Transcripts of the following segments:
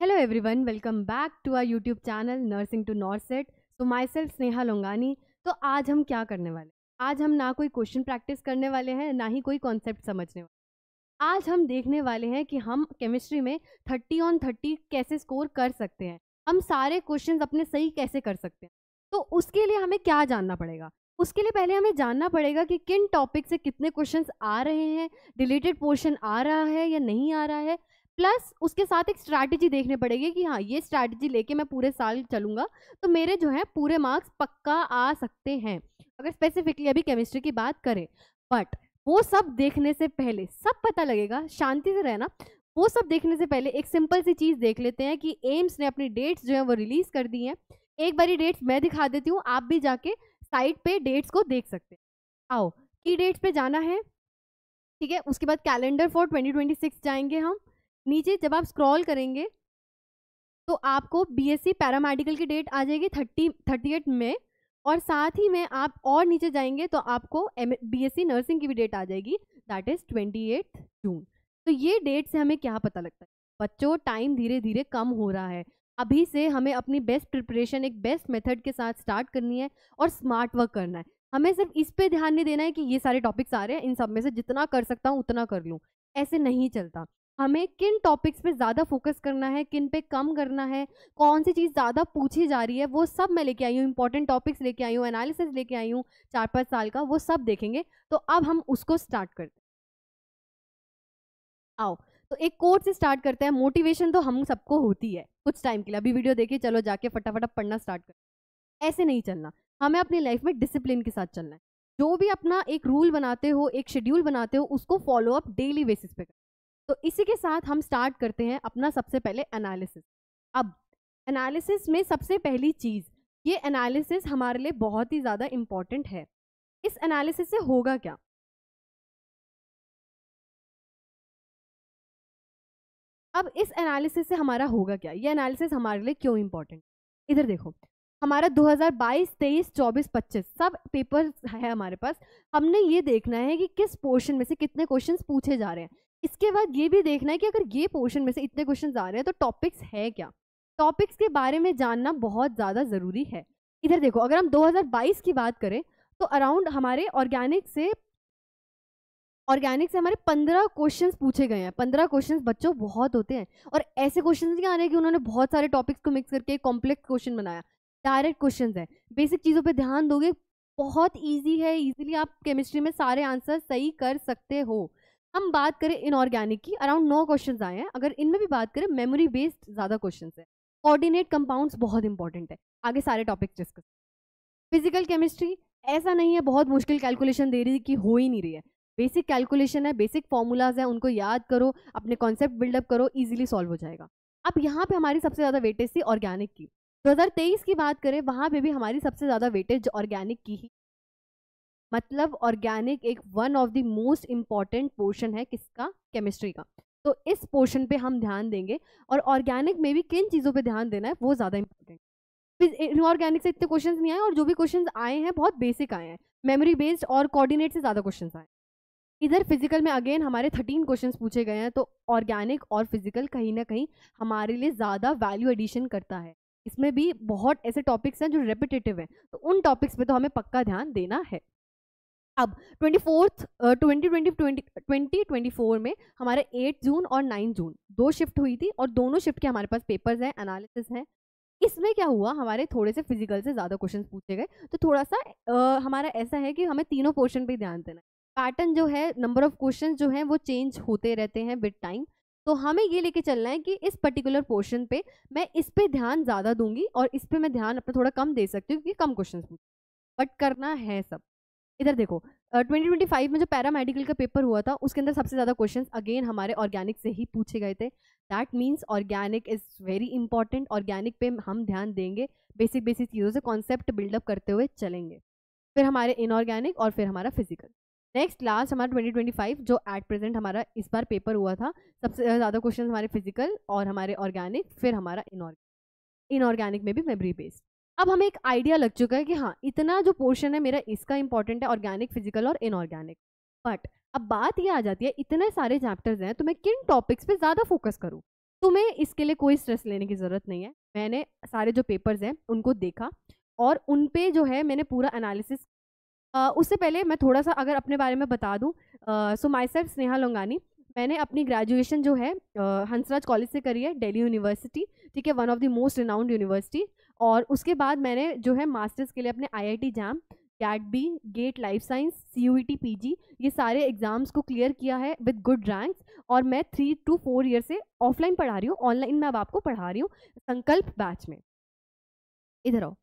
Hello everyone, welcome back to our YouTube channel Nursing to Norset. So myself Sneha लोंगानी। तो आज हम क्या करने वाले हैं? आज हम ना कोई क्वेश्चन प्रैक्टिस करने वाले हैं, ना ही कोई कॉन्सेप्ट समझने वाले। आज हम देखने वाले हैं कि हम केमिस्ट्री में 30 ऑन 30 कैसे स्कोर कर सकते हैं। हम सारे क्वेश्चंस अपने सही कैसे कर सकते हैं। तो उसके लिए हमें क्या जानना पड़ेगा? उसके लिए पहले हमें जानना पड़ेगा कि किन टॉपिक से कितने क्वेश्चंस आ रहे हैं, डिलीटेड पोर्शन आ रहा है या नहीं आ रहा है। प्लस उसके साथ एक स्ट्रैटेजी देखने पड़ेगी कि हाँ, ये स्ट्रैटेजी लेके मैं पूरे साल चलूंगा तो मेरे जो है पूरे मार्क्स पक्का आ सकते हैं, अगर स्पेसिफिकली अभी केमिस्ट्री की बात करें। बट वो सब देखने से पहले, सब पता लगेगा, शांति से रहना। वो सब देखने से पहले एक सिंपल सी चीज देख लेते हैं कि एम्स ने अपनी डेट्स जो है वो रिलीज कर दी हैं। एक बारी डेट्स मैं दिखा देती हूँ, आप भी जाके साइट पे डेट्स को देख सकते हैं। आओ, की डेट्स पे जाना है, ठीक है। उसके बाद कैलेंडर फॉर 2026 जाएंगे हम। नीचे जब आप स्क्रॉल करेंगे तो आपको बीएससी पैरामेडिकल की डेट आ जाएगी 38 में, और साथ ही में आप और नीचे जाएंगे तो आपको बीएससी नर्सिंग की भी डेट आ जाएगी, दैट इज 28 जून। तो ये डेट से हमें क्या पता लगता है? बच्चों, टाइम धीरे धीरे कम हो रहा है। अभी से हमें अपनी बेस्ट प्रिपरेशन एक बेस्ट मेथड के साथ स्टार्ट करनी है और स्मार्ट वर्क करना है। हमें सिर्फ इस पे ध्यान नहीं देना है कि ये सारे टॉपिक्स आ रहे हैं, इन सब में से जितना कर सकता हूँ उतना कर लूँ। ऐसे नहीं चलता। हमें किन टॉपिक्स पे ज़्यादा फोकस करना है, किन पे कम करना है, कौन सी चीज़ ज़्यादा पूछी जा रही है, वो सब मैं लेके आई हूँ। इंपॉर्टेंट टॉपिक्स लेके आई हूँ, एनालिसिस लेके आई हूँ 4-5 साल का, वो सब देखेंगे। तो अब हम उसको स्टार्ट करते हैं। आओ, तो एक कोट से स्टार्ट करते हैं। मोटिवेशन तो हम सबको होती है कुछ टाइम के लिए, अभी वीडियो देखिए, चलो जाके फटाफट पढ़ना स्टार्ट कर। ऐसे नहीं चलना, हमें अपनी लाइफ में डिसिप्लिन के साथ चलना है। जो भी अपना एक रूल बनाते हो, एक शेड्यूल बनाते हो, उसको फॉलो अप डेली बेसिस पे करें। तो इसी के साथ हम स्टार्ट करते हैं अपना सबसे पहले एनालिसिस। अब एनालिसिस में सबसे पहली चीज, ये एनालिसिस हमारे लिए बहुत ही ज्यादा इंपॉर्टेंट है। इस एनालिसिस से होगा क्या? अब इस एनालिसिस से हमारा होगा क्या, ये एनालिसिस हमारे लिए क्यों इंपॉर्टेंट? इधर देखो, हमारा 2022, 23, 24, 25 सब पेपर है हमारे पास। हमने ये देखना है कि किस पोर्शन में से कितने क्वेश्चंस पूछे जा रहे हैं। इसके बाद ये भी देखना है कि अगर ये पोर्शन में से इतने क्वेश्चंस आ रहे हैं तो टॉपिक्स है क्या। टॉपिक्स के बारे में जानना बहुत ज़्यादा ज़रूरी है। इधर देखो, अगर हम 2022 की बात करें तो अराउंड हमारे ऑर्गेनिक से हमारे 15 क्वेश्चंस पूछे गए हैं। 15 क्वेश्चंस बच्चों बहुत होते हैं। और ऐसे क्वेश्चंस नहीं आ रहे कि उन्होंने बहुत सारे टॉपिक्स को मिक्स करके कॉम्प्लेक्स क्वेश्चन बनाया। डायरेक्ट क्वेश्चंस है, बेसिक चीज़ों पे ध्यान दोगे, बहुत इजी है। इजीली आप केमिस्ट्री में सारे आंसर सही कर सकते हो। हम बात करें इनऑर्गेनिक की, अराउंड 9 क्वेश्चंस आए हैं। अगर इनमें भी बात करें, मेमोरी बेस्ड ज़्यादा क्वेश्चंस है। कोऑर्डिनेट कंपाउंड्स बहुत इंपॉर्टेंट है। आगे सारे टॉपिक्स डिस्कस। फिजिकल केमिस्ट्री ऐसा नहीं है बहुत मुश्किल कैलकुलेशन दे रही कि हो ही नहीं रही है। बेसिक कैलकुलेशन है, बेसिक फॉर्मूलाज है, उनको याद करो, अपने कॉन्सेप्ट बिल्डअप करो, इजीली सॉल्व हो जाएगा। अब यहाँ पे हमारी सबसे ज़्यादा वेटेज थी ऑर्गेनिक की। 2023 की बात करें, वहाँ पे भी हमारी सबसे ज़्यादा वेटेज ऑर्गेनिक की ही। मतलब ऑर्गेनिक एक one of the most important portion है किसका? केमिस्ट्री का। तो इस पोर्शन पे हम ध्यान देंगे। और ऑर्गेनिक में भी किन चीज़ों पे ध्यान देना है वो ज़्यादा इंपॉर्टेंट। इनऑर्गेनिक से इतने क्वेश्चंस नहीं आए, और जो भी क्वेश्चंस आए हैं बहुत बेसिक आए हैं, मेमोरी बेस्ड और कोऑर्डिनेट से ज़्यादा क्वेश्चंस आए। इधर फिजिकल में अगेन हमारे 13 क्वेश्चंस पूछे गए हैं। तो ऑर्गेनिक और फिजिकल कहीं ना कहीं हमारे लिए ज़्यादा वैल्यू एडिशन करता है। इसमें भी बहुत ऐसे टॉपिक्स हैं जो रेपिटेटिव हैं, तो उन टॉपिक्स पे तो हमें पक्का ध्यान देना है। अब 2024 में हमारे 8 जून और 9 जून 2 शिफ्ट हुई थी, और दोनों शिफ्ट के हमारे पास पेपर्स हैं, एनालिसिस हैं। इसमें क्या हुआ, हमारे थोड़े से फिजिकल से ज़्यादा क्वेश्चंस पूछे गए। तो थोड़ा सा हमारा ऐसा है कि हमें तीनों पोर्शन पे ध्यान देना है। पैटर्न जो है, नंबर ऑफ क्वेश्चंस जो हैं वो चेंज होते रहते हैं विद टाइम। तो हमें ये लेके चलना है कि इस पर्टिकुलर पोर्शन पे मैं इस पे ध्यान ज़्यादा दूंगी, और इस पे मैं ध्यान अपना थोड़ा कम दे सकती हूँ क्योंकि कम क्वेश्चन पूछ, बट करना है सब। इधर देखो, 2025 में जो पैरामेडिकल का पेपर हुआ था उसके अंदर सबसे ज़्यादा क्वेश्चंस अगेन हमारे ऑर्गेनिक से ही पूछे गए थे। That means organic is very important. Organic पे हम ध्यान देंगे, बेसिक बेसिक चीज़ों से कॉन्सेप्ट बिल्डअप करते हुए चलेंगे। फिर हमारे इनऑर्गेनिक और फिर हमारा फिजिकल। नेक्स्ट लास्ट हमारा 2025 जो एट प्रेजेंट हमारा इस बार पेपर हुआ था, सबसे ज़्यादा क्वेश्चन हमारे फिजिकल और हमारे ऑर्गेनिक, फिर हमारा इनऑर्गेनिक में भी मेमोरी बेस्ड। अब हमें एक आइडिया लग चुका है कि हाँ, इतना जो पोर्शन है मेरा इसका इंपॉर्टेंट है, ऑर्गेनिक, फिजिकल और इनऑर्गेनिक। बट अब बात ये आ जाती है, इतने सारे चैप्टर्स हैं तो मैं किन टॉपिक्स पे ज़्यादा फोकस करूँ? तुम्हें इसके लिए कोई स्ट्रेस लेने की ज़रूरत नहीं है। मैंने सारे जो पेपर्स हैं उनको देखा और उन पे जो है मैंने पूरा एनालिसिस। उससे पहले मैं थोड़ा-सा अगर अपने बारे में बता दूँ, सो माई सेल्फ स्नेहा लोंगानी। मैंने अपनी ग्रेजुएशन जो है हंसराज कॉलेज से करी है, दिल्ली यूनिवर्सिटी, ठीक है, one of the most renowned university. और उसके बाद मैंने जो है मास्टर्स के लिए अपने IIT JAM, CAT B, GATE life science, CUET PG, ये सारे एग्जाम्स को क्लियर किया है विद गुड रैंक्स। और मैं 3 to 4 ईयर से ऑफलाइन पढ़ा रही हूँ, ऑनलाइन मैं अब आपको पढ़ा रही हूँ संकल्प बैच में। इधर आओ,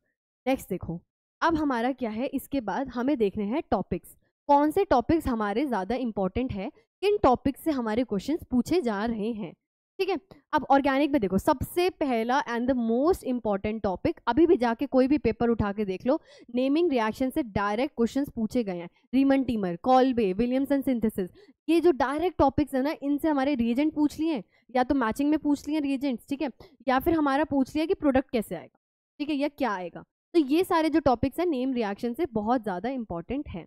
नेक्स्ट देखो। अब हमारा क्या है, इसके बाद हमें देखने हैं टॉपिक्स, कौन से टॉपिक्स हमारे ज़्यादा इंपॉर्टेंट है, किन टॉपिक्स से हमारे क्वेश्चंस पूछे जा रहे हैं, ठीक है। अब ऑर्गेनिक में देखो, सबसे पहला and the most important topic, अभी भी जाके कोई भी पेपर उठा के देख लो, नेमिंग रिएक्शन से डायरेक्ट क्वेश्चंस पूछे गए हैं। रीमन टीमर, कॉल्बे, विलियमसन सिंथेसिस, ये जो डायरेक्ट टॉपिक्स है ना, इनसे हमारे रिएजेंट पूछ लिए, या तो मैचिंग में पूछ लिए रिएजेंट्स, ठीक है, या फिर हमारा पूछ लिया कि प्रोडक्ट कैसे आएगा, ठीक है, या क्या आएगा। तो ये सारे जो टॉपिक्स हैं नेम रिएक्शन से बहुत ज़्यादा इंपॉर्टेंट है।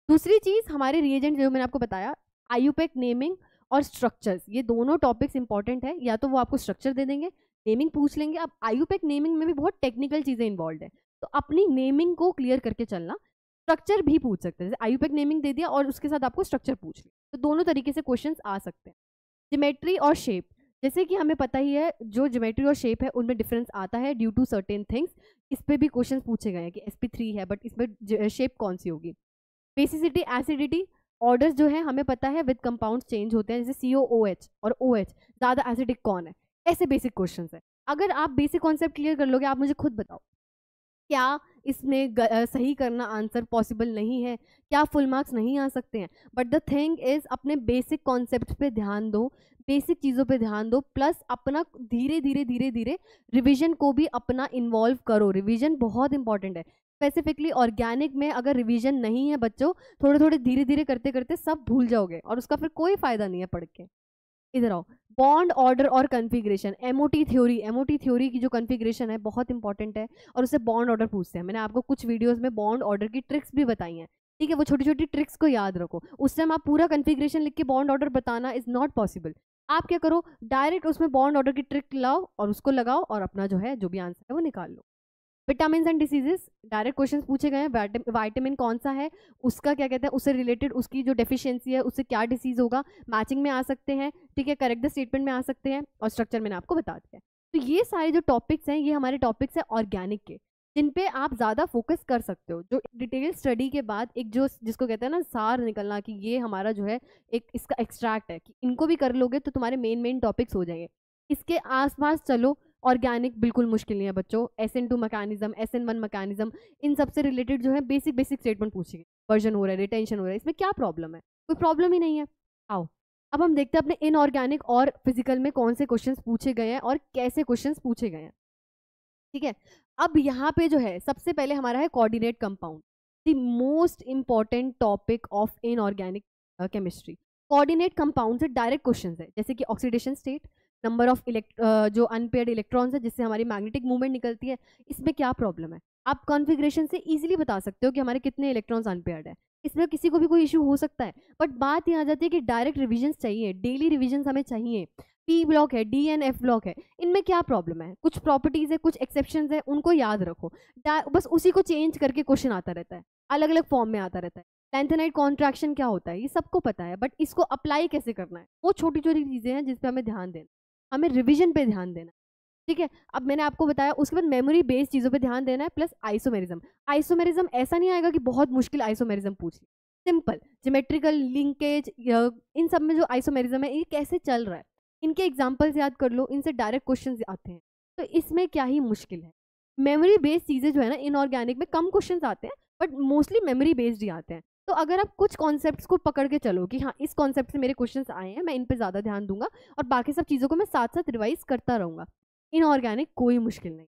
दूसरी चीज़, हमारे रिएजेंट जो मैंने आपको बताया, आईयूपैक नेमिंग और स्ट्रक्चर्स, ये दोनों टॉपिक्स इंपॉर्टेंट है। या तो वो आपको स्ट्रक्चर दे देंगे, नेमिंग पूछ लेंगे। अब आईयूपैक नेमिंग में भी बहुत टेक्निकल चीज़ें इन्वॉल्व है, तो अपनी नेमिंग को क्लियर करके चलना। स्ट्रक्चर भी पूछ सकते हैं, जैसे आईयूपैक नेमिंग दे दिया और उसके साथ आपको स्ट्रक्चर पूछ लिया, तो दोनों तरीके से क्वेश्चंस आ सकते हैं। ज्योमेट्री और शेप, जैसे कि हमें पता ही है जो ज्योमेट्री और शेप है उनमें डिफरेंस आता है ड्यू टू सर्टेन थिंग्स। इस पे भी क्वेश्चन पूछे गए हैं कि sp3 है, बट इसमें शेप कौन सी होगी। बेसिसिटी, एसिडिटी, ऑर्डर्स जो है हमें पता है विद कंपाउंड चेंज होते हैं, जैसे COOH और OH, ज़्यादा एसिडिक कौन है। ऐसे बेसिक क्वेश्चन है। अगर आप बेसिक कॉन्सेप्ट क्लियर कर लोगे, आप मुझे खुद बताओ, क्या इसमें सही करना आंसर पॉसिबल नहीं है, क्या फुल मार्क्स नहीं आ सकते हैं। बट द थिंग इज, अपने बेसिक कॉन्सेप्ट पे ध्यान दो, बेसिक चीज़ों पे ध्यान दो, प्लस अपना धीरे धीरे धीरे धीरे रिवीजन को भी अपना इन्वॉल्व करो। रिवीजन बहुत इंपॉर्टेंट है। स्पेसिफिकली ऑर्गेनिक में अगर रिवीजन नहीं है बच्चों, थोड़े थोड़े धीरे धीरे करते करते सब भूल जाओगे और उसका फिर कोई फायदा नहीं है पढ़ के। इधर आओ, बॉन्ड ऑर्डर और कन्फिग्रेशन, एमओटी थ्योरी की जो कन्फिग्रेशन है बहुत इंपॉर्टेंट है, और उससे बॉन्ड ऑर्डर पूछते हैं। मैंने आपको कुछ वीडियोस में बॉन्ड ऑर्डर की ट्रिक्स भी बताई हैं, ठीक है, वो छोटी छोटी ट्रिक्स को याद रखो। उस टाइम आप पूरा कन्फिग्रेशन लिख के बॉन्ड ऑर्डर बताना इज नॉट पॉसिबल। आप क्या करो, डायरेक्ट उसमें बॉन्ड ऑर्डर की ट्रिक लाओ और उसको लगाओ और अपना जो है जो भी आंसर है वो निकाल लो। Vitamin and diseases, direct questions पूछे गए हैं। विटामिन कौन सा है, उसका क्या कहते हैं, उससे रिलेटेड उसकी जो डेफिशिएंसी है उससे क्या डिसीज होगा, मैचिंग में आ सकते हैं, ठीक है, करेक्ट द स्टेटमेंट में आ सकते हैं, और स्ट्रक्चर मैंने आपको बता दिया। तो ये सारे जो टॉपिक्स हैं ये हमारे टॉपिक्स हैं ऑर्गेनिक के, जिन पे आप ज़्यादा फोकस कर सकते हो। जो डिटेल स्टडी के बाद एक जो जिसको कहते हैं ना सार निकलना, कि ये हमारा जो है एक इसका एक्सट्रैक्ट है, कि इनको भी कर लोगे तो तुम्हारे मेन टॉपिक्स हो जाएंगे। इसके आसपास चलो, ऑर्गेनिक बिल्कुल मुश्किल नहीं है बच्चों। SN2 मैकेनिज्म, SN1 मैकेनिज्म, इन सबसे रिलेटेड जो है बेसिक बेसिक स्टेटमेंट पूछेंगे। वर्जन हो रहा है, रिटेंशन हो रहा है, इसमें क्या प्रॉब्लम है, कोई प्रॉब्लम ही नहीं है। आओ अब हम देखते हैं अपने इनऑर्गेनिक और फिजिकल में कौन से क्वेश्चंस पूछे गए हैं और कैसे क्वेश्चंस पूछे गए हैं, ठीक है। अब यहाँ पे जो है सबसे पहले हमारा है coordinate compound, the most important topic of inorganic chemistry. Coordinate compound से डायरेक्ट क्वेश्चंस है, जैसे कि ऑक्सीडेशन स्टेट, नंबर ऑफ जो अनपेयर्ड इलेक्ट्रॉन्स है जिससे हमारी मैग्नेटिक मूवमेंट निकलती है, इसमें क्या प्रॉब्लम है। आप कॉन्फ़िगरेशन से इजीली बता सकते हो कि हमारे कितने इलेक्ट्रॉन्स अनपेयर्ड है, इसमें किसी को भी कोई इशू हो सकता है। बट बात यहाँ आ जाती है कि डायरेक्ट रिविजन्स चाहिए, डेली रिविजन्स हमें चाहिए। P ब्लॉक है, D एंड F ब्लॉक है, इनमें क्या प्रॉब्लम है, कुछ प्रॉपर्टीज है, कुछ एक्सेप्शंस है, उनको याद रखो। बस उसी को चेंज करके क्वेश्चन आता रहता है, अलग अलग फॉर्म में आता रहता है। लेंथेनाइड कॉन्ट्रैक्शन क्या होता है ये सबको पता है, बट इसको अप्लाई कैसे करना है वो छोटी छोटी चीजें हैं जिस पे हमें ध्यान देना, हमें रिविजन पे ध्यान देना, ठीक है। अब मैंने आपको बताया, उसके बाद मेमोरी बेस्ड चीज़ों पे ध्यान देना है, प्लस आइसोमेरिज्म। आइसोमेरिज्म ऐसा नहीं आएगा कि बहुत मुश्किल आइसोमेरिज्म पूछ ली, सिंपल ज्योमेट्रिकल लिंकेज, इन सब में जो आइसोमेरिज्म है ये कैसे चल रहा है, इनके एग्जाम्पल्स याद कर लो, इनसे डायरेक्ट क्वेश्चन आते हैं, तो इसमें क्या ही मुश्किल है। मेमोरी बेस्ड चीज़ें जो है ना इनऑर्गेनिक में कम क्वेश्चन आते हैं, बट मोस्टली मेमोरी बेस्ड ही आते हैं। तो अगर आप कुछ कॉन्सेप्ट्स को पकड़ के चलो कि हाँ इस कॉन्सेप्ट से मेरे क्वेश्चंस आए हैं, मैं इन पे ज़्यादा ध्यान दूंगा और बाकी सब चीज़ों को मैं साथ साथ रिवाइज करता रहूँगा, इनऑर्गेनिक कोई मुश्किल नहीं।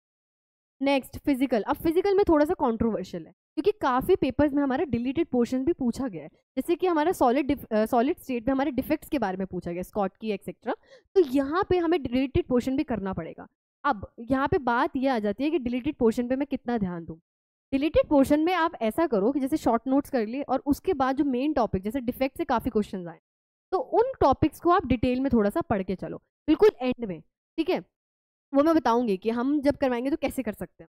Next physical. अब फिजिकल में थोड़ा सा कंट्रोवर्शियल है क्योंकि काफ़ी पेपर्स में हमारा डिलीटेड पोर्शन भी पूछा गया है, जैसे कि हमारा सॉलिड स्टेट में हमारे डिफेक्ट्स के बारे में पूछा गया, स्कॉट की एक्सेट्रा। तो यहाँ पे हमें डिलीटेड पोर्शन भी करना पड़ेगा। अब यहाँ पे बात ये आ जाती है कि डिलीटेड पोर्शन पे मैं कितना ध्यान दूँ। डिलीटेड पोर्शन में आप ऐसा करो कि जैसे शॉर्ट नोट्स कर लिए और उसके बाद जो मेन टॉपिक जैसे डिफेक्ट से काफ़ी क्वेश्चन आए, तो उन टॉपिक्स को आप डिटेल में थोड़ा सा पढ़ के चलो, बिल्कुल एंड में। ठीक है, वो मैं बताऊंगी कि हम जब करवाएंगे तो कैसे कर सकते हैं।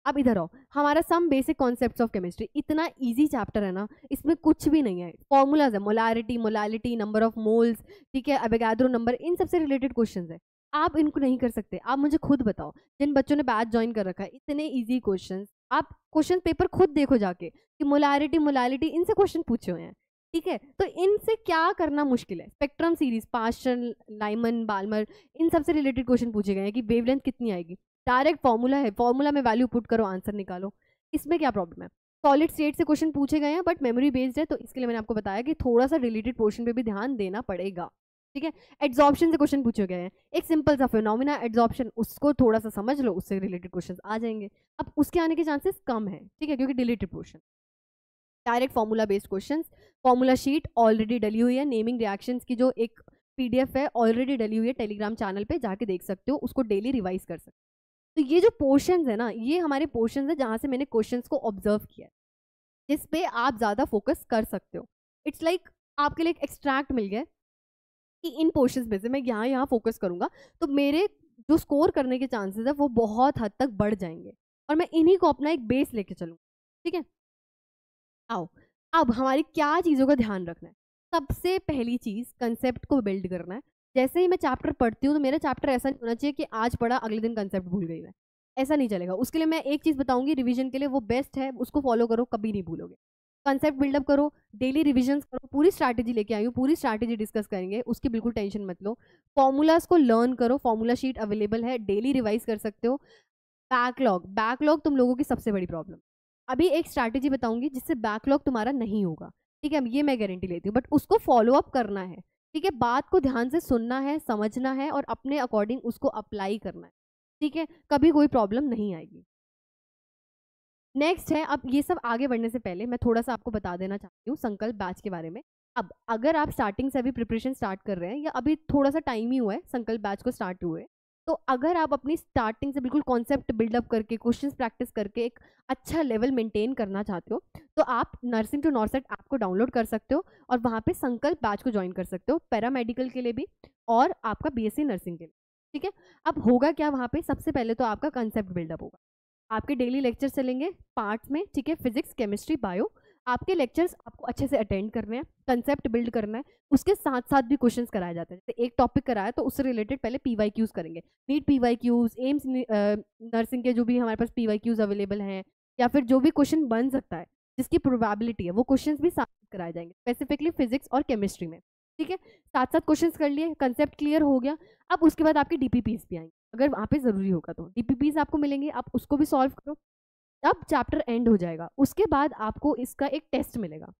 अब इधर आओ, हमारा some basic concepts of chemistry इतना इजी चैप्टर है ना, इसमें कुछ भी नहीं है, फॉर्मूलाज है, molarity, molality, number of moles, ठीक है, अवोगाड्रो नंबर, इन सबसे रिलेटेड क्वेश्चंस है। आप इनको नहीं कर सकते? आप मुझे खुद बताओ, जिन बच्चों ने बैच ज्वाइन कर रखा है, इतने इजी क्वेश्चंस, आप क्वेश्चन पेपर खुद देखो जाके कि मोलारिटी, मोलालिटी, इनसे क्वेश्चन पूछे हुए हैं, ठीक है, तो इनसे क्या करना मुश्किल है? Spectrum series, Paschen, Lyman, Balmer, इन सबसे रिलेटेड क्वेश्चन पूछे गए हैं कि वेवलेंथ कितनी आएगी, डायरेक्ट फॉर्मूला है, फॉर्मूला में वैल्यू पुट करो, आंसर निकालो, इसमें क्या प्रॉब्लम है? सॉलिड स्टेट से क्वेश्चन पूछे गए हैं बट मेमोरी बेस्ड है, तो इसके लिए मैंने आपको बताया कि थोड़ा सा रिलेटेड पोर्शन पे भी ध्यान देना पड़ेगा, ठीक है। एड्सॉर्प्शन से क्वेश्चन पूछे गए हैं, एक सिंपल सा फिनोमिना एड्सॉर्प्शन, उसको थोड़ा सा समझ लो, उससे रिलेटेड क्वेश्चन आ जाएंगे। अब उसके आने के चांसेस कम है, ठीक है, क्योंकि deleted portion. Direct formula based questions, formula sheet already डली हुई है, नेमिंग रिएक्शंस की जो एक पीडीएफ है ऑलरेडी डली हुई है, टेलीग्राम चैनल पे जाके देख सकते हो, उसको डेली रिवाइज कर सकते हो। तो ये जो पोर्शंस है ना, ये हमारे पोर्शंस है जहां से मैंने क्वेश्चंस को ऑब्जर्व किया है, जिस पे आप ज्यादा फोकस कर सकते हो। इट्स लाइक आपके लिए एक एक्सट्रैक्ट मिल गया कि इन पोर्शंस में से मैं यहाँ यहाँ फोकस करूंगा तो मेरे जो स्कोर करने के चांसेस है वो बहुत हद तक बढ़ जाएंगे, और मैं इन्हीं को अपना एक बेस लेके चलूंगा, ठीक है। आओ, अब हमारी क्या चीज़ों का ध्यान रखना है? सबसे पहली चीज़, कंसेप्ट को बिल्ड करना है। जैसे ही मैं चैप्टर पढ़ती हूँ तो मेरा चैप्टर ऐसा नहीं होना चाहिए कि आज पढ़ा अगले दिन कंसेप्ट भूल गई मैं, ऐसा नहीं चलेगा। उसके लिए मैं एक चीज़ बताऊंगी रिवीजन के लिए, वो बेस्ट है, उसको फॉलो करो, कभी नहीं भूलोगे। कंसेप्ट बिल्डअप करो, डेली रिविजन करो, पूरी स्ट्रैटेजी लेके आई हूँ, पूरी स्ट्रैटेजी डिस्कस करेंगे, उसकी बिल्कुल टेंशन मत लो। फॉर्मूलाज को लर्न करो, फॉर्मूला शीट अवेलेबल है, डेली रिवाइज कर सकते हो। बैकलॉग, बैकलॉग तुम लोगों की सबसे बड़ी प्रॉब्लम। अभी एक स्ट्रैटेजी बताऊंगी जिससे बैकलॉग तुम्हारा नहीं होगा, ठीक है, ये मैं गारंटी लेती हूँ, बट उसको फॉलो अप करना है, ठीक है, बात को ध्यान से सुनना है, समझना है और अपने अकॉर्डिंग उसको अप्लाई करना है, ठीक है, कभी कोई प्रॉब्लम नहीं आएगी। नेक्स्ट है, अब ये सब आगे बढ़ने से पहले मैं थोड़ा सा आपको बता देना चाहती हूँ संकल्प बैच के बारे में। अब अगर आप स्टार्टिंग से अभी प्रिपरेशन स्टार्ट कर रहे हैं या अभी थोड़ा सा टाइम ही हुआ है संकल्प बैच को स्टार्ट हुए, तो अगर आप अपनी स्टार्टिंग से बिल्कुल कॉन्सेप्ट बिल्डअप करके क्वेश्चंस प्रैक्टिस करके एक अच्छा लेवल मेंटेन करना चाहते हो, तो आप नर्सिंग टू नॉर्सेट ऐप को डाउनलोड कर सकते हो और वहाँ पे संकल्प बैच को ज्वाइन कर सकते हो, पैरामेडिकल के लिए भी और आपका बीएससी नर्सिंग के लिए, ठीक है। अब होगा क्या वहाँ पे, सबसे पहले तो आपका कंसेप्ट बिल्डअप होगा, आपके डेली लेक्चर चलेंगे पार्ट्स में, ठीक है, फिजिक्स, केमिस्ट्री, बायो, आपके लेक्चर्स आपको अच्छे से अटेंड करने हैं, कंसेप्ट बिल्ड करना है, उसके साथ साथ भी क्वेश्चंस कराए जाते हैं। जैसे एक टॉपिक कराया तो उससे रिलेटेड पहले पीवाईक्यूज करेंगे, नीट पीवाईक्यूज, एम्स नर्सिंग के जो भी हमारे पास पीवाईक्यूज अवेलेबल हैं, या फिर जो भी क्वेश्चन बन सकता है जिसकी प्रोबेबिलिटी है, वो क्वेश्चन भी साथ कराए जाएंगे, स्पेसिफिकली फिजिक्स और केमिस्ट्री में, ठीक है। साथ साथ क्वेश्चन कर लिए, कंसेप्ट क्लियर हो गया। अब उसके बाद आपके डीपीपीज भी आएंगे, अगर वहाँ पे जरूरी होगा तो डीपीपीज आपको मिलेंगे, आप उसको भी सॉल्व करो, अब चैप्टर एंड हो जाएगा। उसके बाद आपको इसका एक टेस्ट मिलेगा,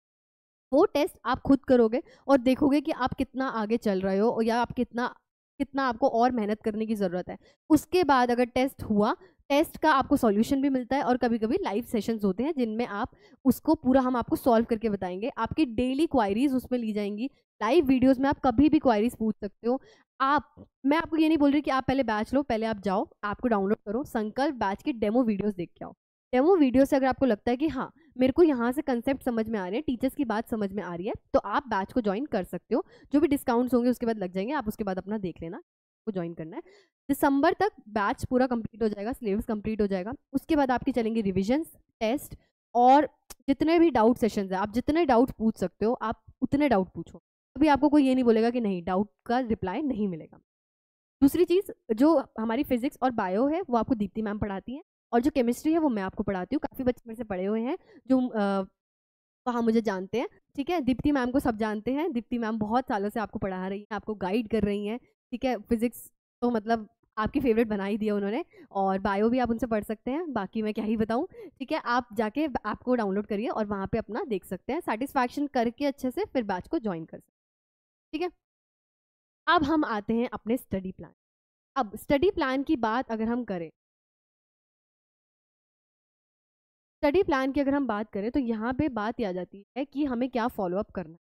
वो टेस्ट आप खुद करोगे और देखोगे कि आप कितना आगे चल रहे हो या आप कितना कितना आपको और मेहनत करने की ज़रूरत है। उसके बाद अगर टेस्ट हुआ, टेस्ट का आपको सॉल्यूशन भी मिलता है और कभी कभी लाइव सेशंस होते हैं जिनमें आप उसको पूरा हम आपको सॉल्व करके बताएंगे, आपकी डेली क्वायरीज उसमें ली जाएंगी, लाइव वीडियोस में आप कभी भी क्वायरीज पूछ सकते हो। मैं आपको ये नहीं बोल रही कि आप पहले बैच लो, पहले आप जाओ, आपको डाउनलोड करो, संकल्प बैच की डेमो वीडियोस देख के आओ। डेमो वीडियो से अगर आपको लगता है कि हाँ मेरे को यहाँ से कंसेप्ट समझ में आ रहे हैं, टीचर्स की बात समझ में आ रही है, तो आप बैच को ज्वाइन कर सकते हो। जो भी डिस्काउंट्स होंगे उसके बाद लग जाएंगे, आप उसके बाद अपना देख लेना को ज्वाइन करना है। दिसंबर तक बैच पूरा कंप्लीट हो जाएगा, सिलेबस कंप्लीट हो जाएगा। उसके बाद आपकी चलेंगी रिविजन्स, टेस्ट और जितने भी डाउट सेशंस है, आप जितने डाउट पूछ सकते हो आप उतने डाउट पूछो, अभी आपको कोई ये नहीं बोलेगा कि नहीं डाउट का रिप्लाई नहीं मिलेगा। दूसरी चीज़, जो हमारी फिजिक्स और बायो है वो आपको दीप्ति मैम पढ़ाती हैं, और जो केमिस्ट्री है वो मैं आपको पढ़ाती हूँ। काफ़ी बच्चे मेरे से पढ़े हुए हैं जो वहाँ मुझे जानते हैं, ठीक है, दीप्ति मैम को सब जानते हैं। दीप्ति मैम बहुत सालों से आपको पढ़ा रही हैं, आपको गाइड कर रही हैं, ठीक है। फिजिक्स तो मतलब आपकी फेवरेट बना ही दिया उन्होंने, और बायो भी आप उनसे पढ़ सकते हैं, बाकी मैं क्या ही बताऊँ, ठीक है। आप जाके ऐप को डाउनलोड करिए और वहाँ पे अपना देख सकते हैं, सेटिस्फैक्शन करके अच्छे से फिर बैच को ज्वाइन कर सकते हैं, ठीक है। अब हम आते हैं अपने स्टडी प्लान। अब स्टडी प्लान की बात अगर हम करें, स्टडी प्लान की अगर हम बात करें तो यहाँ पे बात आ जाती है कि हमें क्या फॉलो अप करना है।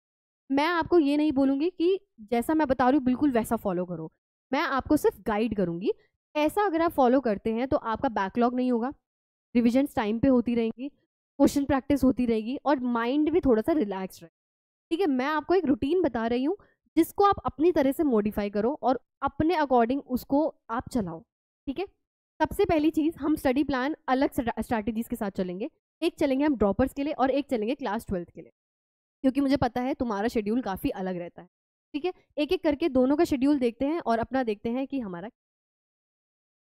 मैं आपको ये नहीं बोलूँगी कि जैसा मैं बता रही हूँ बिल्कुल वैसा फॉलो करो, मैं आपको सिर्फ गाइड करूँगी। ऐसा अगर आप फॉलो करते हैं तो आपका बैकलॉग नहीं होगा, रिविजन्स टाइम पे होती रहेंगी, क्वेश्चन प्रैक्टिस होती रहेगी और माइंड भी थोड़ा सा रिलैक्स रहे, ठीक है। मैं आपको एक रूटीन बता रही हूँ जिसको आप अपनी तरह से मॉडिफाई करो और अपने अकॉर्डिंग उसको आप चलाओ। ठीक है, सबसे पहली चीज़, हम स्टडी प्लान अलग स्ट्रैटेजीज के साथ चलेंगे। एक चलेंगे हम ड्रॉपर्स के लिए और एक चलेंगे क्लास 12th के लिए, क्योंकि मुझे पता है तुम्हारा शेड्यूल काफ़ी अलग रहता है। ठीक है, एक एक करके दोनों का शेड्यूल देखते हैं और अपना देखते हैं कि हमारा।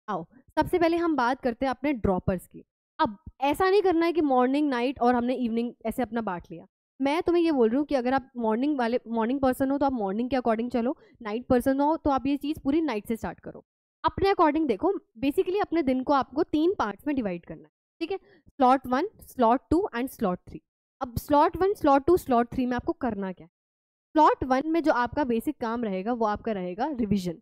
आओ, सबसे पहले हम बात करते हैं अपने ड्रॉपर्स की। अब ऐसा नहीं करना है कि मॉर्निंग नाइट और हमने इवनिंग ऐसे अपना बांट लिया। मैं तुम्हें ये बोल रही हूँ कि अगर आप मॉर्निंग पर्सन हो तो आप मॉर्निंग के अकॉर्डिंग चलो, नाइट पर्सन हो तो आप ये चीज़ पूरी नाइट से स्टार्ट करो। अपने अकॉर्डिंग देखो, बेसिकली अपने दिन को आपको 3 पार्ट्स में डिवाइड करना है। ठीक है, स्लॉट 1, स्लॉट 2 एंड स्लॉट 3। अब स्लॉट 1, स्लॉट 2, स्लॉट 3 में आपको करना क्या है? स्लॉट 1 में जो आपका बेसिक काम रहेगा वो आपका रहेगा रिविजन।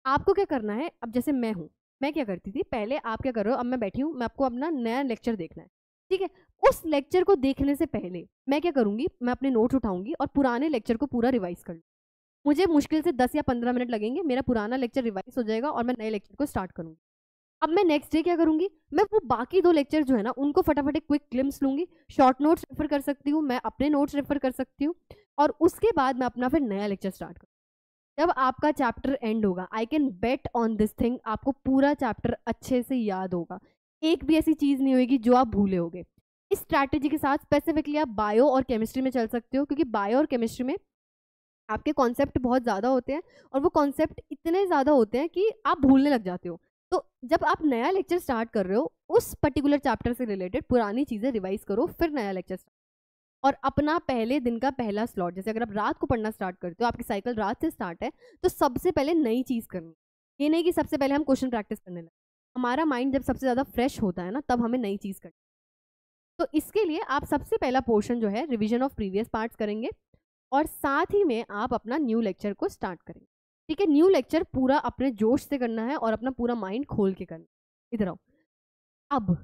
आपको क्या करना है? अब जैसे मैं क्या करती थी पहले, आप क्या कर रहे हो, अब मैं बैठी हूँ, मैं आपको अपना नया लेक्चर देखना है। ठीक है, उस लेक्चर को देखने से पहले मैं क्या करूँगी, मैं अपने नोट्स उठाऊंगी और पुराने लेक्चर को पूरा रिवाइज कर लूँ। मुझे मुश्किल से 10 या 15 मिनट लगेंगे, मेरा पुराना लेक्चर रिवाइज हो जाएगा और मैं नए लेक्चर को स्टार्ट करूँगी। अब मैं नेक्स्ट डे क्या करूँगी, मैं वो बाकी 2 लेक्चर जो है ना उनको फटाफट एक क्विक ग्लिम्स लूँगी। शॉर्ट नोट्स रेफर कर सकती हूँ, मैं अपने नोट्स रेफर कर सकती हूँ, और उसके बाद मैं अपना फिर नया लेक्चर स्टार्ट करूँ। जब आपका चैप्टर एंड होगा, I can bet on this thing, आपको पूरा चैप्टर अच्छे से याद होगा। एक भी ऐसी चीज़ नहीं होगी जो आप भूले होगे। इस स्ट्रैटेजी के साथ स्पेसिफिकली आप बायो और केमिस्ट्री में चल सकते हो, क्योंकि बायो और केमिस्ट्री में आपके कॉन्सेप्ट बहुत ज़्यादा होते हैं और वो कॉन्सेप्ट इतने ज़्यादा होते हैं कि आप भूलने लग जाते हो। तो जब आप नया लेक्चर स्टार्ट कर रहे हो, उस पर्टिकुलर चैप्टर से रिलेटेड पुरानी चीज़ें रिवाइज करो, फिर नया लेक्चर। और अपना पहले दिन का पहला स्लॉट, जैसे अगर आप रात को पढ़ना स्टार्ट करते हो, आपकी साइकिल रात से स्टार्ट है, तो सबसे पहले नई चीज़ करनी। ये नहीं कि सबसे पहले हम क्वेश्चन प्रैक्टिस करने लगे। हमारा माइंड जब सबसे ज़्यादा फ्रेश होता है ना, तब हमें नई चीज़ करनी। तो इसके लिए आप सबसे पहला पोर्शन जो है रिविजन ऑफ प्रीवियस पार्ट्स करेंगे और साथ ही में आप अपना न्यू लेक्चर को स्टार्ट करेंगे। ठीक है, न्यू लेक्चर पूरा अपने जोश से करना है और अपना पूरा माइंड खोल के करना है। इधर आओ। अब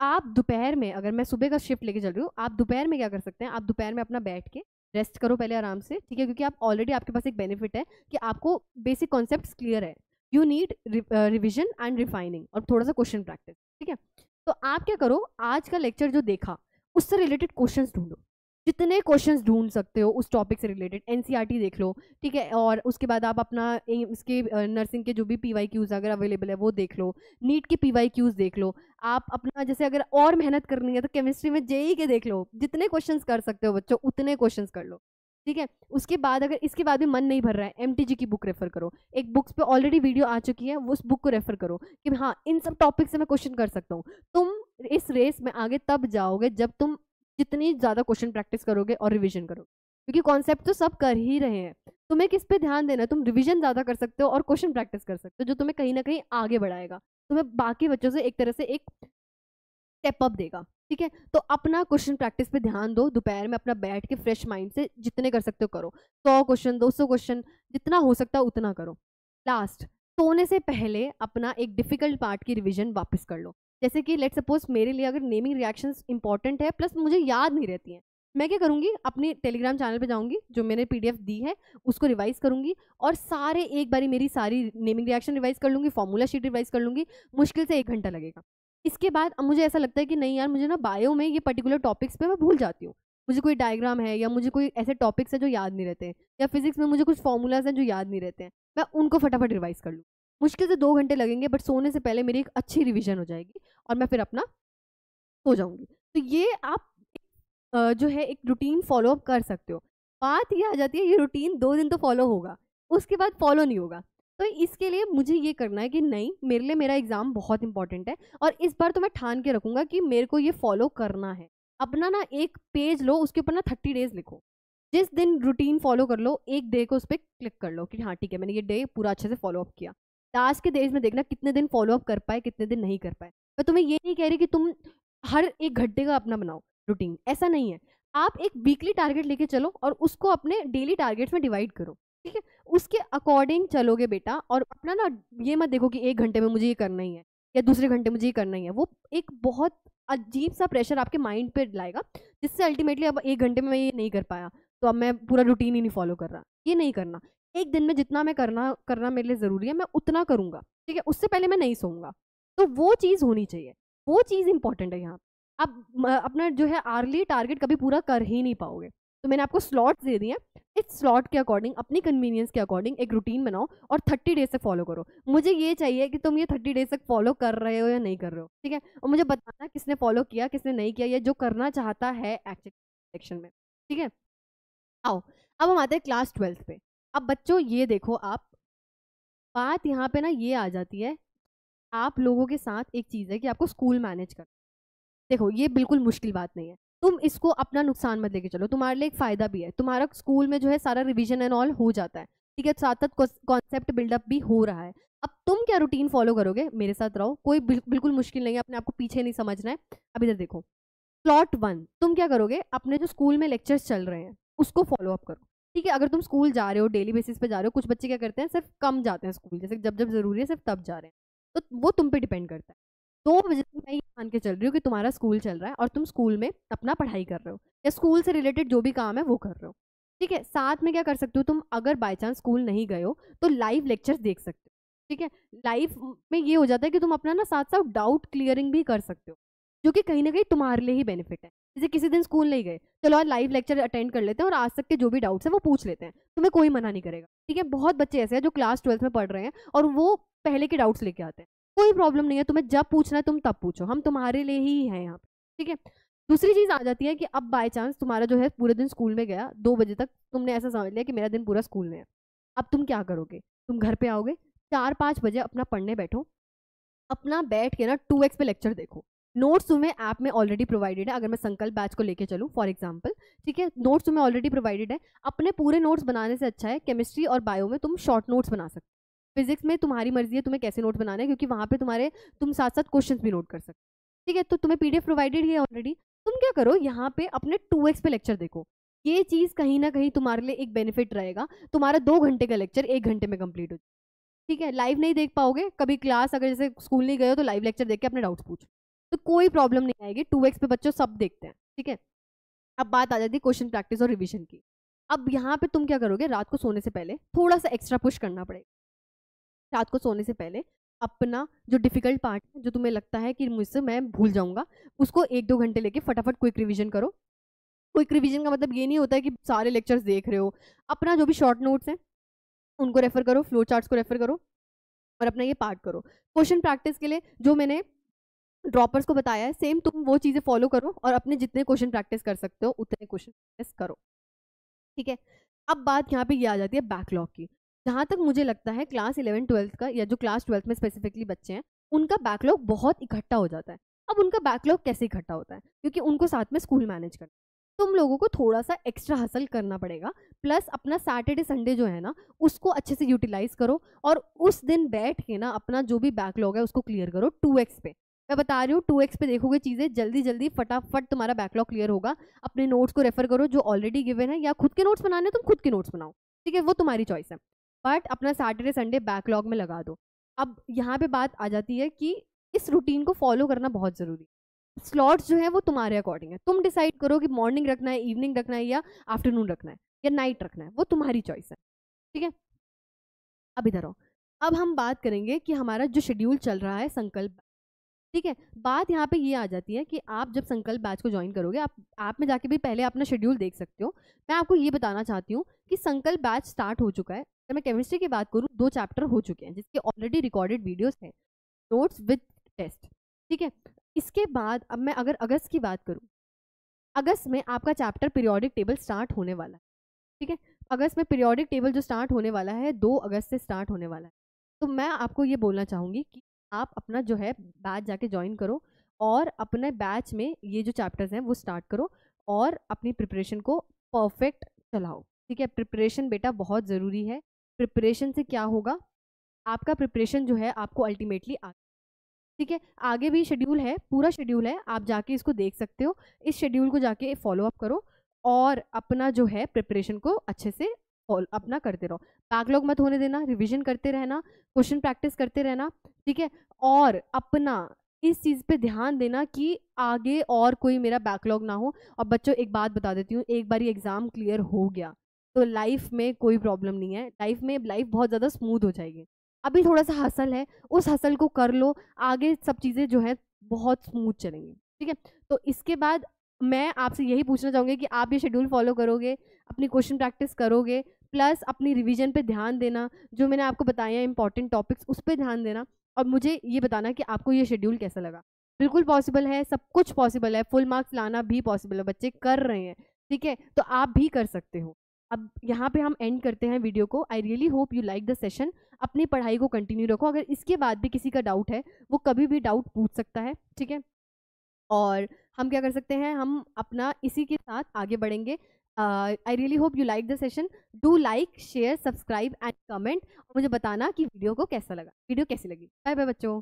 आप दोपहर में, अगर मैं सुबह का शिफ्ट लेके चल रही हूँ, आप दोपहर में क्या कर सकते हैं, आप दोपहर में अपना बैठ के रेस्ट करो पहले आराम से। ठीक है, क्योंकि आप ऑलरेडी, आपके पास एक बेनिफिट है कि आपको बेसिक कॉन्सेप्ट्स क्लियर है। You need revision and refining और थोड़ा सा क्वेश्चन प्रैक्टिस। ठीक है, तो आप क्या करो, आज का लेक्चर जो देखा उससे रिलेटेड क्वेश्चंस ढूंढो, जितने क्वेश्चंस ढूंढ सकते हो उस टॉपिक से रिलेटेड। एनसीईआरटी देख लो। ठीक है, और उसके बाद आप अपना इसके नर्सिंग के जो भी पीवाईक्यूज अगर अवेलेबल है वो देख लो, नीट के पीवाईक्यूज देख लो। आप अपना जैसे अगर और मेहनत करनी है तो केमिस्ट्री में जेई के देख लो, जितने क्वेश्चंस कर सकते हो बच्चों उतने क्वेश्चंस कर लो। ठीक है, उसके बाद अगर इसके बाद भी मन नहीं भर रहा है, एमटीजी की बुक रेफर करो। एक बुक्स पे ऑलरेडी वीडियो आ चुकी है, वो उस बुक को रेफर करो कि हाँ इन सब टॉपिक से मैं क्वेश्चन कर सकता हूँ। तुम इस रेस में आगे तब जाओगे जब तुम जितनी ज़्यादा क्वेश्चन प्रैक्टिस करोगे और रिवीजन करोगे, क्योंकि कॉन्सेप्ट तो सब कर ही रहे हैं। तुम्हें किस पे ध्यान देना है, तुम रिवीजन ज़्यादा कर सकते हो और क्वेश्चन प्रैक्टिस कर सकते हो, जो तुम्हें कहीं ना कहीं आगे बढ़ाएगा, तुम्हें बाकी बच्चों से एक तरह से एक स्टेप अप देगा। ठीक है, तो अपना क्वेश्चन प्रैक्टिस पे ध्यान दो। दोपहर में अपना बैठ के फ्रेश माइंड से जितने कर सकते हो करो, 100 क्वेश्चन 200 क्वेश्चन जितना हो सकता है उतना करो। लास्ट, सोने से पहले अपना एक डिफिकल्ट पार्ट की रिवीजन वापस कर लो। जैसे कि लेट सपोज मेरे लिए अगर नेमिंग रिएक्शंस इंपॉर्टेंट है प्लस मुझे याद नहीं रहती हैं, मैं क्या करूँगी, अपनी टेलीग्राम चैनल पे जाऊँगी, जो मैंने पीडीएफ दी है उसको रिवाइज करूँगी और सारे एक बारी मेरी सारी नेमिंग रिएक्शन रिवाइज कर लूँगी, फॉर्मूला शीट रिवाइज कर लूँगी। मुश्किल से 1 घंटा लगेगा। इसके बाद अब मुझे ऐसा लगता है कि नहीं यार, मुझे ना बायो में ये पर्टिकुलर टॉपिक्स पे मैं भूल जाती हूँ, मुझे कोई डायग्राम है या मुझे कोई ऐसे टॉपिक्स है जो याद नहीं रहते हैं, या फिजिक्स में मुझे कुछ फॉर्मूलाज हैं जो याद नहीं रहते हैं, मैं उनको फटाफट रिवाइज कर लूँ। मुश्किल से 2 घंटे लगेंगे, बट सोने से पहले मेरी एक अच्छी रिवीजन हो जाएगी और मैं फिर अपना सो जाऊंगी। तो ये आप जो है एक रूटीन फॉलो अप कर सकते हो। बात ये आ जाती है, ये रूटीन 2 दिन तो फॉलो होगा, उसके बाद फॉलो नहीं होगा। तो इसके लिए मुझे ये करना है कि नहीं, मेरे लिए मेरा एग्जाम बहुत इंपॉर्टेंट है और इस बार तो मैं ठान के रखूंगा कि मेरे को ये फॉलो करना है। अपना ना एक पेज लो, उसके ऊपर ना 30 डेज लिखो। जिस दिन रूटीन फॉलो कर लो, एक डे को उस पर क्लिक कर लो कि हाँ ठीक है, मैंने ये डे पूरा अच्छे से फॉलो अप किया। लास्ट के डेज में देखना कितने दिन फॉलो अप कर पाए, कितने दिन नहीं कर पाए। मैं तुम्हें ये नहीं कह रही कि तुम हर 1 घंटे का अपना बनाओ रूटीन, ऐसा नहीं है। आप एक वीकली टारगेट लेके चलो और उसको अपने डेली टारगेट्स में डिवाइड करो। ठीक है, उसके अकॉर्डिंग चलोगे बेटा, और अपना ना ये मत देखो कि 1 घंटे में मुझे ये करना ही है या दूसरे घंटे मुझे ये करना ही है। वो एक बहुत अजीब सा प्रेशर आपके माइंड पे लाएगा, जिससे अल्टीमेटली अब 1 घंटे में मैं ये नहीं कर पाया तो अब मैं पूरा रूटीन ही नहीं फॉलो कर रहा। ये नहीं करना। एक दिन में जितना मैं करना मेरे लिए ज़रूरी है, मैं उतना करूँगा। ठीक है, उससे पहले मैं नहीं सोऊंगा। तो वो चीज़ होनी चाहिए, वो चीज़ इंपॉर्टेंट है यहाँ। अब अपना जो है आर्ली टारगेट कभी पूरा कर ही नहीं पाओगे। तो मैंने आपको स्लॉट्स दे दिए हैं, इस स्लॉट के अकॉर्डिंग, अपनी कन्वीनियंस के अकॉर्डिंग एक रूटीन बनाओ और 30 डेज तक फॉलो करो। मुझे ये चाहिए कि तुम ये 30 डेज तक फॉलो कर रहे हो या नहीं कर रहे हो, ठीक है। और मुझे बताना किसने फॉलो किया, किसने नहीं किया, ये जो करना चाहता है एक्चुअली सेक्शन में, ठीक है। आओ, अब हम आते हैं क्लास 12 पे। अब बच्चों ये देखो, आप बात यहाँ पे ना ये आ जाती है, आप लोगों के साथ एक चीज़ है कि आपको स्कूल मैनेज कर, देखो ये बिल्कुल मुश्किल बात नहीं है। तुम इसको अपना नुकसान मत लेके चलो, तुम्हारे लिए एक फायदा भी है। तुम्हारा स्कूल में जो है सारा रिवीजन एंड ऑल हो जाता है, ठीक है, साथ साथ कॉन्सेप्ट बिल्डअप भी हो रहा है। अब तुम क्या रूटीन फॉलो करोगे, मेरे साथ रहो, कोई बिल्कुल मुश्किल नहीं है, अपने आपको पीछे नहीं समझना है। अब इधर देखो, प्लॉट 1, तुम क्या करोगे, अपने जो स्कूल में लेक्चर्स चल रहे हैं उसको फॉलो अप करो, ठीक है। अगर तुम स्कूल जा रहे हो, डेली बेसिस पे जा रहे हो, कुछ बच्चे क्या करते हैं सिर्फ कम जाते हैं स्कूल, जैसे जब जब जरूरी है सिर्फ तब जा रहे हैं, तो वो तुम पे डिपेंड करता है। 2 बजे तक मैं ये मान के चल रही हूँ कि तुम्हारा स्कूल चल रहा है और तुम स्कूल में अपना पढ़ाई कर रहे हो या स्कूल से रिलेटेड जो भी काम है वो कर रहे हो, ठीक है। साथ में क्या कर सकते हो तुम, अगर बाई चांस स्कूल नहीं गए हो तो लाइव लेक्चर्स देख सकते हो, ठीक है। लाइव में ये हो जाता है कि तुम अपना ना साथ साथ डाउट क्लियरिंग भी कर सकते हो, जो कि कहीं ना कहीं तुम्हारे लिए ही बेनिफिट है। जैसे किसी दिन स्कूल नहीं गए, चलो आज लाइव लेक्चर अटेंड कर लेते हैं और आज तक के जो भी डाउट्स हैं वो पूछ लेते हैं, तुम्हें कोई मना नहीं करेगा, ठीक है। बहुत बच्चे ऐसे हैं जो क्लास 12 में पढ़ रहे हैं और वो पहले के डाउट्स लेके आते हैं, कोई प्रॉब्लम नहीं है, तुम्हें जब पूछना है तुम तब पूछो, हम तुम्हारे लिए ही हैं यहाँ पे, ठीक है। दूसरी चीज आ जाती है कि अब बाय चांस तुम्हारा जो है पूरे दिन स्कूल में गया, 2 बजे तक तुमने ऐसा समझ लिया कि मेरा दिन पूरा स्कूल में है। अब तुम क्या करोगे, तुम घर पे आओगे, 4-5 बजे अपना पढ़ने बैठो, अपना बैठ के ना 2x पे लेक्चर देखो। नोट्स तुम्हें ऐप में ऑलरेडी प्रोवाइडेड है, अगर मैं संकल्प बैच को लेके चलूँ फॉर एग्जांपल, ठीक है, नोट्स तुम्हें ऑलरेडी प्रोवाइडेड है। अपने पूरे नोट्स बनाने से अच्छा है केमिस्ट्री और बायो में तुम शॉर्ट नोट्स बना सकते हो। फिजिक्स में तुम्हारी मर्जी है तुम्हें कैसे नोट बनाने हैं, क्योंकि वहाँ पे तुम साथ साथ क्वेश्चंस भी नोट कर सकते हो, ठीक है। तो तुम्हें पीडीएफ प्रोवाइडेड ही है ऑलरेडी। तुम क्या करो, यहाँ पे अपने 2x पे लेक्चर देखो। ये चीज कहीं ना कहीं तुम्हारे लिए एक बेनिफिट रहेगा, तुम्हारा 2 घंटे का लेक्चर 1 घंटे में कंप्लीट हो, ठीक है। लाइव नहीं देख पाओगे कभी क्लास, अगर जैसे स्कूल नहीं गए हो तो लाइव लेक्चर देख के अपने डाउट्स पूछो, तो कोई प्रॉब्लम नहीं आएगी। 2x पे बच्चों सब देखते हैं, ठीक है। अब बात आ जाती है क्वेश्चन प्रैक्टिस और रिवीजन की। अब यहाँ पे तुम क्या करोगे, रात को सोने से पहले थोड़ा सा एक्स्ट्रा पुश करना पड़ेगा। रात को सोने से पहले अपना जो डिफिकल्ट पार्ट है, जो तुम्हें लगता है कि मुझसे मैं भूल जाऊंगा, उसको 1-2 घंटे लेके फटाफट क्विक रिवीजन करो। क्विक रिवीजन का मतलब ये नहीं होता है कि सारे लेक्चर्स देख रहे हो, अपना जो भी शॉर्ट नोट्स हैं उनको रेफर करो, फ्लो चार्ट्स को रेफर करो और अपना ये पार्ट करो। क्वेश्चन प्रैक्टिस के लिए जो मैंने ड्रॉपर्स को बताया है, सेम तुम वो चीज़ें फॉलो करो और अपने जितने क्वेश्चन प्रैक्टिस कर सकते हो उतने क्वेश्चन प्रैक्टिस करो, ठीक है। अब बात यहाँ पे ये आ जाती है बैकलॉग की। जहाँ तक मुझे लगता है क्लास 11-12 का, या जो क्लास 12 में स्पेसिफिकली बच्चे हैं, उनका बैकलॉग बहुत इकट्ठा हो जाता है। अब उनका बैकलॉग कैसे इकट्ठा होता है, क्योंकि उनको साथ में स्कूल मैनेज करना, तुम लोगों को थोड़ा सा एक्स्ट्रा हसल करना पड़ेगा। प्लस अपना सैटरडे संडे जो है ना उसको अच्छे से यूटिलाइज करो और उस दिन बैठ के ना अपना जो भी बैकलॉग है उसको क्लियर करो 2x पे। मैं बता रही हूँ 2x पे देखोगे चीज़ें जल्दी जल्दी फटाफट तुम्हारा बैकलॉग क्लियर होगा। अपने नोट्स को रेफर करो जो ऑलरेडी गिवन है, या खुद के नोट्स बनाने तुम खुद के नोट्स बनाओ, ठीक है, वो तुम्हारी चॉइस है, बट अपना सैटरडे संडे बैकलॉग में लगा दो। अब यहाँ पे बात आ जाती है कि इस रूटीन को फॉलो करना बहुत ज़रूरी है। स्लॉट्स जो है वो तुम्हारे अकॉर्डिंग है, तुम डिसाइड करो कि मॉर्निंग रखना है, इवनिंग रखना है, या आफ्टरनून रखना है, या नाइट रखना है, वो तुम्हारी चॉइस है, ठीक है। अब इधर आओ, अब हम बात करेंगे कि हमारा जो शेड्यूल चल रहा है संकल्प, ठीक है। बात यहाँ पे ये आ जाती है कि आप जब संकल्प बैच को ज्वाइन करोगे, आप ऐप में जाके भी पहले अपना शेड्यूल देख सकते हो। मैं आपको ये बताना चाहती हूँ कि संकल्प बैच स्टार्ट हो चुका है। अगर मैं केमिस्ट्री की बात करूँ, 2 चैप्टर हो चुके हैं जिसके ऑलरेडी रिकॉर्डेड वीडियोस हैं, नोट्स विद टेस्ट, ठीक है। इसके बाद अब मैं अगर अगस्त की बात करूँ, अगस्त में आपका चैप्टर पीरियोडिक टेबल स्टार्ट होने वाला है, ठीक है। अगस्त में पीरियोडिक टेबल जो स्टार्ट होने वाला है 2 अगस्त से स्टार्ट होने वाला है। तो मैं आपको ये बोलना चाहूँगी कि आप अपना जो है बैच जाके ज्वाइन करो और अपने बैच में ये जो चैप्टर्स हैं वो स्टार्ट करो और अपनी प्रिपरेशन को परफेक्ट चलाओ, ठीक है। प्रिपरेशन बेटा बहुत ज़रूरी है। प्रिपरेशन से क्या होगा, आपका प्रिपरेशन जो है आपको अल्टीमेटली ठीक है, आगे भी शेड्यूल है, पूरा शेड्यूल है, आप जाके इसको देख सकते हो। इस शेड्यूल को जाके फॉलो अप करो और अपना जो है प्रिपरेशन को अच्छे से अपना करते रहो। बैकलॉग मत होने देना, रिवीजन करते रहना, क्वेश्चन प्रैक्टिस करते रहना, ठीक है। और अपना इस चीज़ पे ध्यान देना कि आगे और कोई मेरा बैकलॉग ना हो। और बच्चों एक बात बता देती हूँ, एक बार ये एग्ज़ाम क्लियर हो गया तो लाइफ में कोई प्रॉब्लम नहीं है, लाइफ बहुत ज़्यादा स्मूथ हो जाएगी। अभी थोड़ा सा हसल है, उस हसल को कर लो, आगे सब चीज़ें जो है बहुत स्मूथ चलेंगी, ठीक है। तो इसके बाद मैं आपसे यही पूछना चाहूँगी कि आप ये शेड्यूल फॉलो करोगे, अपनी क्वेश्चन प्रैक्टिस करोगे, प्लस अपनी रिवीजन पे ध्यान देना, जो मैंने आपको बताए हैं इंपॉर्टेंट टॉपिक्स उस पे ध्यान देना, और मुझे ये बताना कि आपको ये शेड्यूल कैसा लगा। बिल्कुल पॉसिबल है, सब कुछ पॉसिबल है, फुल मार्क्स लाना भी पॉसिबल है, बच्चे कर रहे हैं, ठीक है? तो आप भी कर सकते हो। अब यहाँ पे हम एंड करते हैं वीडियो को। I really hope you like the session. अपनी पढ़ाई को कंटिन्यू रखो, अगर इसके बाद भी किसी का डाउट है वो कभी भी डाउट पूछ सकता है, ठीक है? और हम क्या कर सकते हैं, हम अपना इसी के साथ आगे बढ़ेंगे। I really hope you like the session. Do like, share, subscribe and comment, और मुझे बताना कि वीडियो को कैसा लगा, वीडियो कैसी लगी। बाय बाय बच्चों।